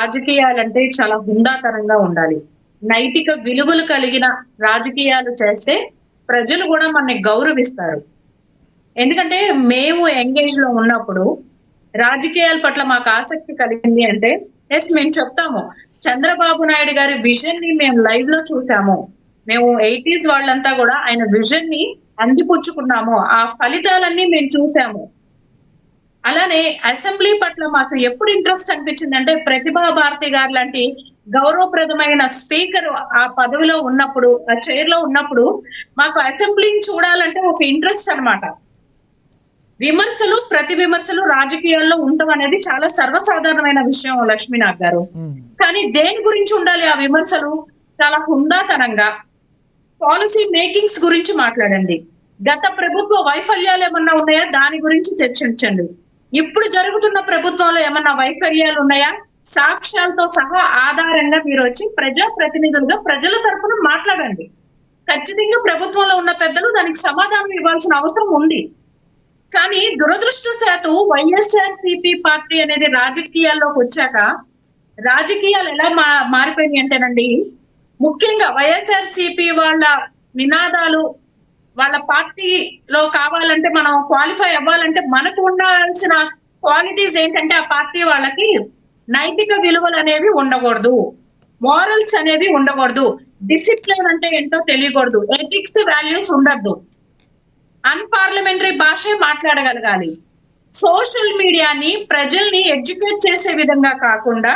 రాజకీయాలంటే చాలా హుందాతనంగా ఉండాలి. నైతిక విలువలు కలిగిన రాజకీయాలు చేస్తే ప్రజలు గూడా మనని గౌరవిస్తారు. ఎందుకంటే మేము యంగ్ ఏజ్‌లో ఉన్నప్పుడు రాజకీయాల పట్ల మాకు ఆసక్తి కలిగింది అంటే మేము చెప్తాము. చంద్రబాబు నాయుడు గారి విజన్‌ని మేము లైవ్‌లో చూసాము. మేము 80స్ వాళ్ళంతా గూడా ఆయన విజన్‌ని అందిపుచ్చుకున్నాము. ఆ ఫలితాలన్నీ మేము చూసాము. అలానే అసెంబ్లీ పట్ల మాకు ఎప్పుడు ఇంట్రెస్ట్ అనిపించిందంటే, ప్రతిభా భారతి గారు లాంటి గౌరవప్రదమైన స్పీకర్ ఆ పదవిలో ఉన్నప్పుడు, ఆ చైర్‌లో ఉన్నప్పుడు, మాకు అసెంబ్లీని చూడాలంటే ఒక ఇంట్రెస్ట్ అన్నమాట. విమర్శలు, ప్రతి విమర్శలు రాజకీయాల్లో ఉండటం అనేది చాలా సర్వసాధారణమైన విషయం లక్ష్మీనాథ్ గారు. హ్మ్. కానీ దేని గురించి ఉండాలి ఆ విమర్శలు? చాలా హుందాతనంగా, పాలిసీ మేకింగ్స్ గురించి మాట్లాడండి. గత ప్రభుత్వ వైఫల్యాలు ఏమన్నా ఉన్నాయా? దాని గురించి చర్చించండి. ఇప్పుడు జరుగుతున్న ప్రభుత్వంలో ఏమన్నా వైఫల్యాలు ఉన్నాయా? సాక్ష్యాలతో సహా ఆధారంగా మీరొచ్చి ప్రజా ప్రతినిధులుగా ప్రజల తరపున మాట్లాడండి. ఖచ్చితంగా ప్రభుత్వంలో ఉన్న పెద్దలు దానికి సమాధానం ఇవ్వాల్సిన అవసరం ఉంది. కానీ దురదృష్టవశాత్తు వైఎస్ఆర్‌సీపీ పార్టీ అనేది రాజకీయాల్లోకొచ్చాక, రాజకీయాలు ఎలా మారిపోయినాయి అంటేనండి, ముఖ్యంగా వైఎస్ఆర్‌సీపీ వాళ్ళ నినాదాలు, వాళ్ళ పార్టీలో కావాలంటే మనం క్వాలిఫై అవ్వాలంటే మనకు ఉండాల్సిన క్వాలిటీస్ ఏంటంటే ఆ పార్టీ వాళ్ళకి నైతిక విలువలనేవి ఉండకూడదు. మోరల్స్ అనేవి ఉండకూడదు. డిసిప్లిన్ అంటే ఏంటో తెలియకూడదు. ఎథిక్స్, వాల్యూస్ ఉండొద్దు. అన్‌పార్లమెంటరీ భాషే మాట్లాడగలగాలి. సోషల్ మీడియాని ప్రజల్ని ఎడ్యుకేట్ చేసే విధంగా కాకుండా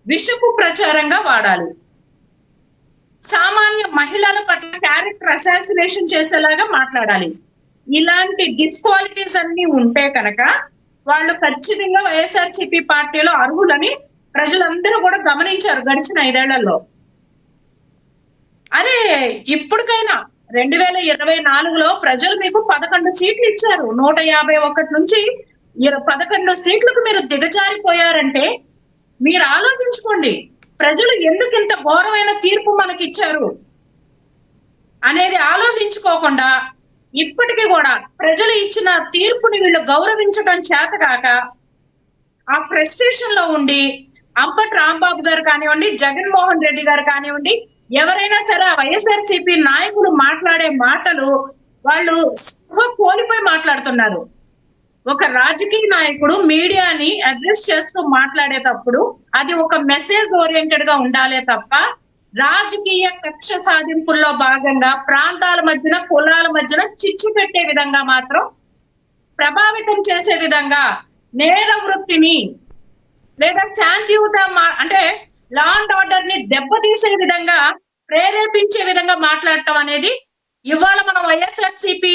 విషపు ప్రచారంగా వాడాలి. సామాన్య మహిళల పట్ల క్యారెక్టర్ అసాసినేషన్ చేసేలాగా మాట్లాడాలి. ఇలాంటి డిస్‌క్వాలిటీస్ అన్నీ ఉంటే కనుక వాళ్ళు ఖచ్చితంగా వైఎస్ఆర్‌సీపీ పార్టీలో అర్హులని ప్రజలందరూ కూడా గమనించారు గడిచిన 5 ఏళ్లలో. అదే ఇప్పటికైనా 2024లో ప్రజలు మీకు 11 సీట్లు ఇచ్చారు. 151 నుంచి 11 సీట్లకు మీరు దిగజారిపోయారంటే మీరు ఆలోచించుకోండి. ప్రజలు ఎందుకు ఇంత ఘోరమైన తీర్పు మనకిచ్చారు అనేది ఆలోచించుకోకుండా ఇప్పటికీ కూడా ప్రజలు ఇచ్చిన తీర్పుని వీళ్ళు గౌరవించడం చేతకాక ఆ ఫ్రస్ట్రేషన్ లో ఉండి అంబటి రాంబాబు గారు కానివ్వండి, జగన్మోహన్ రెడ్డి గారు కానివ్వండి, ఎవరైనా సరే ఆ వైఎస్ఆర్‌సీపీ నాయకులు మాట్లాడే మాటలు వాళ్ళు స్పృహ కోల్పోయి మాట్లాడుతున్నారు. ఒక రాజకీయ నాయకుడు మీడియాని అడ్రెస్ చేస్తూ మాట్లాడేటప్పుడు అది ఒక మెసేజ్ ఓరియెంటెడ్ గా ఉండాలే తప్ప రాజకీయ కక్ష సాధింపుల్లో భాగంగా ప్రాంతాల మధ్యన, కులాల మధ్యన చిచ్చు పెట్టే విధంగా మాత్రం ప్రభావితం చేసే విధంగా నేర వృత్తిని లేదా శాంతియుత అంటే లా అండ్ ఆర్డర్ ని దెబ్బతీసే విధంగా ప్రేరేపించే విధంగా మాట్లాడటం అనేది ఇవాళ మనం వైఎస్ఆర్‌సీపీ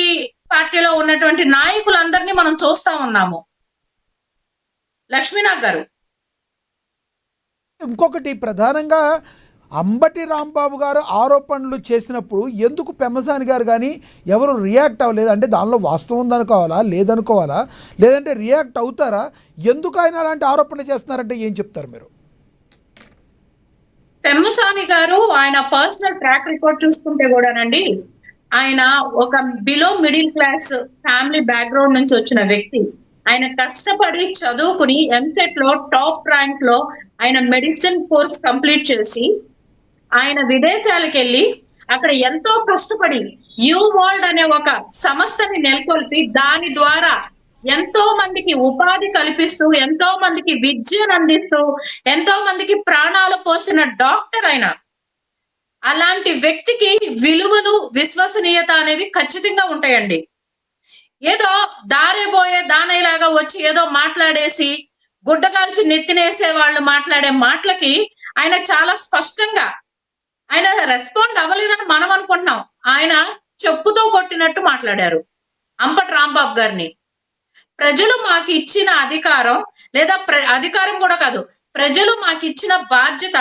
పార్టీలో ఉన్నటువంటి నాయకులందరినీ మనం చూస్తా ఉన్నాము. లక్ష్మీనాథ్ గారు. ఇంకొకటి ప్రధానంగా అంబటి రాంబాబు గారు ఆరోపణలు చేసినప్పుడు ఎందుకు పెమ్మసాని గారు కానీ ఎవరు రియాక్ట్ అవ్వలేదు? అంటే దానిలో వాస్తవం ఉందనుకోవాలా, లేదనుకోవాలా, లేదంటే రియాక్ట్ అవుతారా? ఎందుకు ఆయన అలాంటి ఆరోపణలు చేస్తున్నారంటే ఏం చెప్తారు మీరు? పెమ్మసాని గారు ఆయన పర్సనల్ ట్రాక్ రికార్డ్ చూసుకుంటే కూడానండి, ఆయన ఒక below middle class family background నుంచి వచ్చిన వ్యక్తి. ఆయన కష్టపడి చదువుకుని ఎంసెట్ లో టాప్ ర్యాంక్ లో ఆయన మెడిసిన్ కోర్స్ కంప్లీట్ చేసి ఆయన విదేశాలకు వెళ్ళి అక్కడ ఎంతో కష్టపడి యూ వరల్డ్ అనే ఒక సంస్థని నెలకొల్పి దాని ద్వారా ఎంతో మందికి ఉపాధి కల్పిస్తూ, ఎంతో మందికి విద్యను అందిస్తూ, ఎంతో మందికి ప్రాణాలు పోసిన డాక్టర్ ఆయన. అలాంటి వ్యక్తికి విలువలు, విశ్వసనీయత అనేవి ఖచ్చితంగా ఉంటాయండి. ఏదో దారేబోయే దానయ్యలాగా వచ్చి ఏదో మాట్లాడేసి గుడ్డకాల్చి నెత్తినేసే వాళ్ళు మాట్లాడే మాటలకి ఆయన చాలా స్పష్టంగా ఆయన రెస్పాండ్ అవ్వలేదని మనం అనుకుంటున్నాం. ఆయన చెప్పుతో కొట్టినట్టు మాట్లాడారు అంబటి రాంబాబు గారిని. ప్రజలు మాకు ఇచ్చిన అధికారం లేదా అధికారం కూడా కాదు, ప్రజలు మాకు ఇచ్చిన బాధ్యత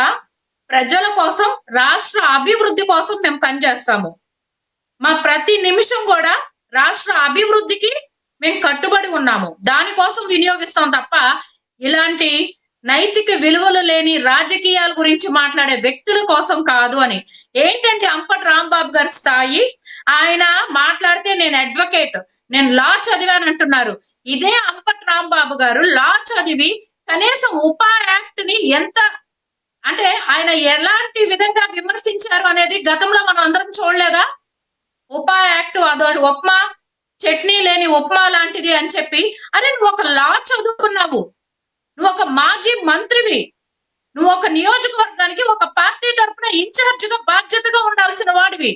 ప్రజల కోసం, రాష్ట్ర అభివృద్ధి కోసం మేము పనిచేస్తాము. మా ప్రతి నిమిషం కూడా రాష్ట్ర అభివృద్ధికి మేము కట్టుబడి ఉన్నాము. దానికోసం వినియోగిస్తాం తప్ప ఇలాంటి నైతిక విలువలు లేని రాజకీయాల గురించి మాట్లాడే వ్యక్తుల కోసం కాదు అని. ఏంటంటే అంబటి రాంబాబు గారి స్థాయి, ఆయన మాట్లాడితే నేను అడ్వకేట్, నేను లా చదివాను అంటున్నారు. ఇదే అంబటి రాంబాబు గారు లా చదివి కనీసం ఉపా యాక్ట్ ని ఎంత అంటే ఆయన ఎలాంటి విధంగా విమర్శించారు అనేది గతంలో మనం అందరం చూడలేదా? ఉపా యాక్ట్ అదో ఉప్మా, చట్నీ లేని ఉప్మా లాంటిది అని చెప్పి. అరే నువ్వు ఒక లా చదువుకున్నావు, నువ్వు ఒక మాజీ మంత్రివి, నువ్వు ఒక నియోజకవర్గానికి ఒక పార్టీ తరపున ఇన్ఛార్జ్ గా బాధ్యతగా ఉండాల్సిన వాడివి.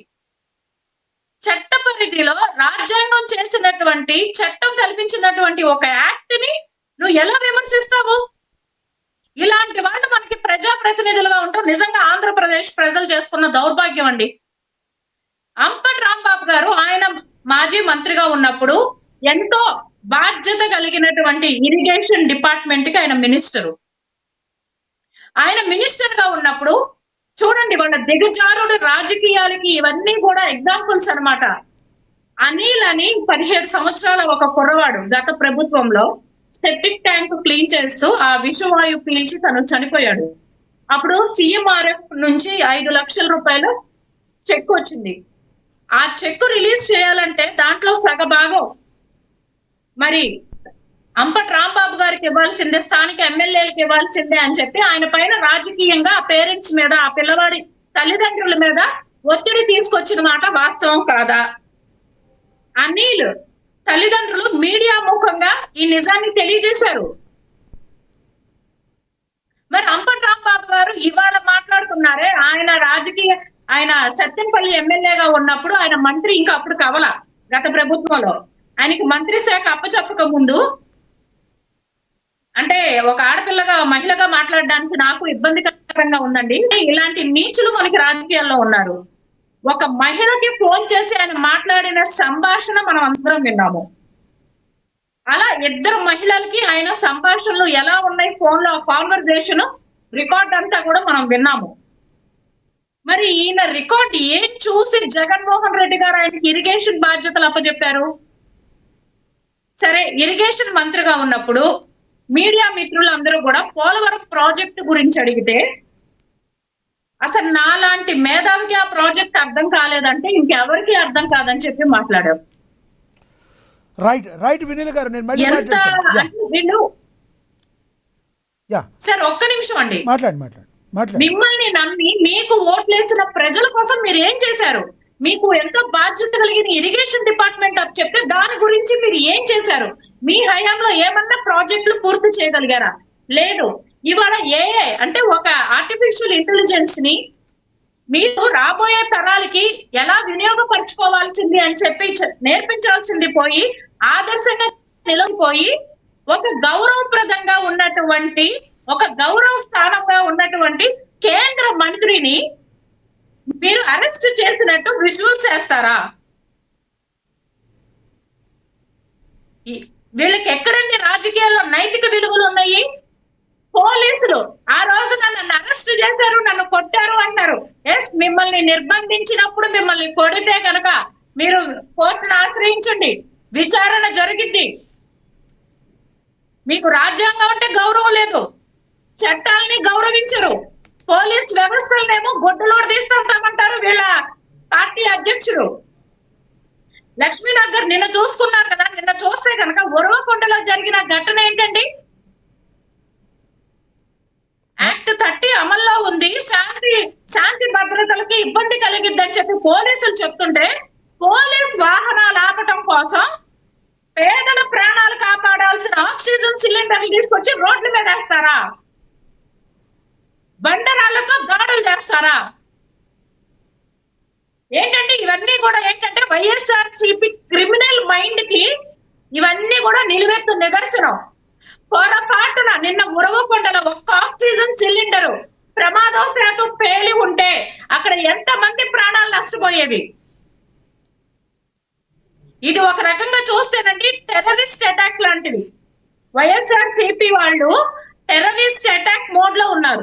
చట్ట పరిధిలో రాజ్యాంగం చేసినటువంటి, చట్టం కల్పించినటువంటి ఒక యాక్ట్ ని నువ్వు ఎలా విమర్శిస్తావు? ఇలాంటి వాళ్ళు మనకి ప్రజాప్రతినిధులుగా ఉంటారు. నిజంగా ఆంధ్రప్రదేశ్ ప్రజలు చేసుకున్న దౌర్భాగ్యం అండి. అంబటి రాంబాబు గారు ఆయన మాజీ మంత్రిగా ఉన్నప్పుడు ఎంతో బాధ్యత కలిగినటువంటి ఇరిగేషన్ డిపార్ట్మెంట్ కి ఆయన మినిస్టరు. ఆయన మినిస్టర్ గా ఉన్నప్పుడు చూడండి వాళ్ళ దిగజారుడు రాజకీయాలకి ఇవన్నీ కూడా ఎగ్జాంపుల్స్ అన్నమాట. అనిల్ అని 17 సంవత్సరాల ఒక కుర్రవాడు గత ప్రభుత్వంలో సెప్టిక్ ట్యాంక్ క్లీన్ చేస్తూ ఆ విషవాయు పీల్చి తను చనిపోయాడు. అప్పుడు CMRF నుంచి 5 లక్షల రూపాయలు చెక్ వచ్చింది. ఆ చెక్ రిలీజ్ చేయాలంటే దాంట్లో సగభాగం మరి అంబటి రాంబాబు గారికి ఇవ్వాల్సిందే, స్థానిక ఎమ్మెల్యేలకు ఇవ్వాల్సిందే అని చెప్పి ఆయన పైన రాజకీయంగా ఆ పేరెంట్స్ మీద, ఆ పిల్లవాడి తల్లిదండ్రుల మీద ఒత్తిడి తీసుకొచ్చిన మాట వాస్తవం కాదా? అనిల్ తల్లిదండ్రులు మీడియా ముఖంగా ఈ నిజాన్ని తెలియజేశారు. మరి అంబటి రాంబాబు గారు ఇవాళ మాట్లాడుతున్నారే, ఆయన సత్తెనపల్లి ఎమ్మెల్యేగా ఉన్నప్పుడు ఆయన మంత్రి ఇంకా అప్పుడు కవల గత ప్రభుత్వంలో ఆయనకి మంత్రి శాఖ అప్పచెప్పక ముందు, అంటే ఒక ఆడపిల్లగా మహిళగా మాట్లాడడానికి నాకు ఇబ్బందికరంగా ఉందండి. ఇలాంటి నీచులు మనకి రాజకీయాల్లో ఉన్నారు. ఒక మహిళకి ఫోన్ చేసి ఆయన మాట్లాడిన సంభాషణ మనం అందరం విన్నాము. అలా 2 మహిళలకి ఆయన సంభాషణలు ఎలా ఉన్నాయి ఫోన్ లో కాన్వర్జేషన్ రికార్డ్ అంతా కూడా మనం విన్నాము. మరి ఈయన రికార్డ్ ఏం చూసి జగన్మోహన్ రెడ్డి గారు ఆయనకి ఇరిగేషన్ బాధ్యతలు అప్పచెప్పారు? సరే, ఇరిగేషన్ మంత్రిగా ఉన్నప్పుడు మీడియా మిత్రులు అందరూ కూడా పోలవరం ప్రాజెక్టు గురించి అడిగితే అసలు నాలాంటి మేధావికి ఆ ప్రాజెక్ట్ అర్థం కాలేదంటే ఇంకెవరికి అర్థం కాదని చెప్పి మాట్లాడారు. రైట్ వినీల్ గారు, నేను మళ్ళీ ఎంత వీళ్ళు సార్ ఒక్క నిమిషం అండి, మాట్లాడు. మిమ్మల్ని నమ్మి మీకు ఓట్లేసిన ప్రజల కోసం మీరు ఏం చేశారు? మీకు ఎంతో బాధ్యత కలిగిన ఇరిగేషన్ డిపార్ట్మెంట్ అప్ చెప్తే దాని గురించి మీరు ఏం చేశారు? మీ హయాంలో ఏమన్నా ప్రాజెక్టులు పూర్తి చేయగలిగారా? లేదు. ఇవాళ AI అంటే ఒక ఆర్టిఫిషియల్ ఇంటెలిజెన్స్ ని మీరు రాబోయే తరాలకి ఎలా వినియోగపరచుకోవాల్సింది అని చెప్పి నేర్పించాల్సింది పోయి, ఆదర్శంగా నిలబడిపోయి ఒక గౌరవప్రదంగా ఉన్నటువంటి, ఒక గౌరవ స్థానంగా ఉన్నటువంటి కేంద్ర మంత్రిని మీరు అరెస్ట్ చేసినట్టు విజువల్స్ చేస్తారా? వీళ్ళకి ఎక్కడండి రాజకీయాల్లో నైతిక విలువలు ఉన్నాయి? పోలీసులు ఆ రోజు నన్ను అరెస్ట్ చేశారు, నన్ను కొట్టారు అంటారు. ఎస్, మిమ్మల్ని నిర్బంధించినప్పుడు మిమ్మల్ని కొడితే కనుక మీరు కోర్టును ఆశ్రయించండి, విచారణ జరిగింది. మీకు రాజ్యాంగం అంటే గౌరవం లేదు, చట్టాలని గౌరవించరు, పోలీస్ వ్యవస్థలనేమో గొడ్డలోడు తీసుకుంటామంటారు వీళ్ళ పార్టీ అధ్యక్షుడు. లక్ష్మీనగర్ నిన్న చూసుకున్నారు కదా, నిన్న చూస్తే కనుక ఉరవకొండలో జరిగిన ఘటన ఏంటండి? యాక్ట్ 30 అమల్లో ఉంది, శాంతి భద్రతలకి ఇబ్బంది కలిగిద్దని చెప్పి పోలీసులు చెప్తుంటే పోలీస్ వాహనాలు ఆపటం కోసం పేదల ప్రాణాలు కాపాడాల్సిన ఆక్సిజన్ సిలిండర్లు తీసుకొచ్చి రోడ్ల మీద వేస్తారా? బండరాళ్లతో దాడులు చేస్తారా? ఏంటంటే ఇవన్నీ కూడా ఏంటంటే వైఎస్ఆర్సీపీ క్రిమినల్ మైండ్ కి ఇవన్నీ కూడా నిలువెత్తు నిదర్శనం. పొరపాటున నిన్న ఉరవకొండలో ఒక్క ఆక్సిజన్ సిలిండర్ ప్రమాదవశాత్తు పేలి ఉంటే అక్కడ ఎంత మంది ప్రాణాలు నష్టపోయేవి. ఇది ఒక రకంగా చూస్తేనండి టెర్రరిస్ట్ అటాక్ లాంటివి. వైఎస్ఆర్సీపీ వాళ్ళు టెర్రరిస్ట్ అటాక్ మోడ్ లో ఉన్నారు.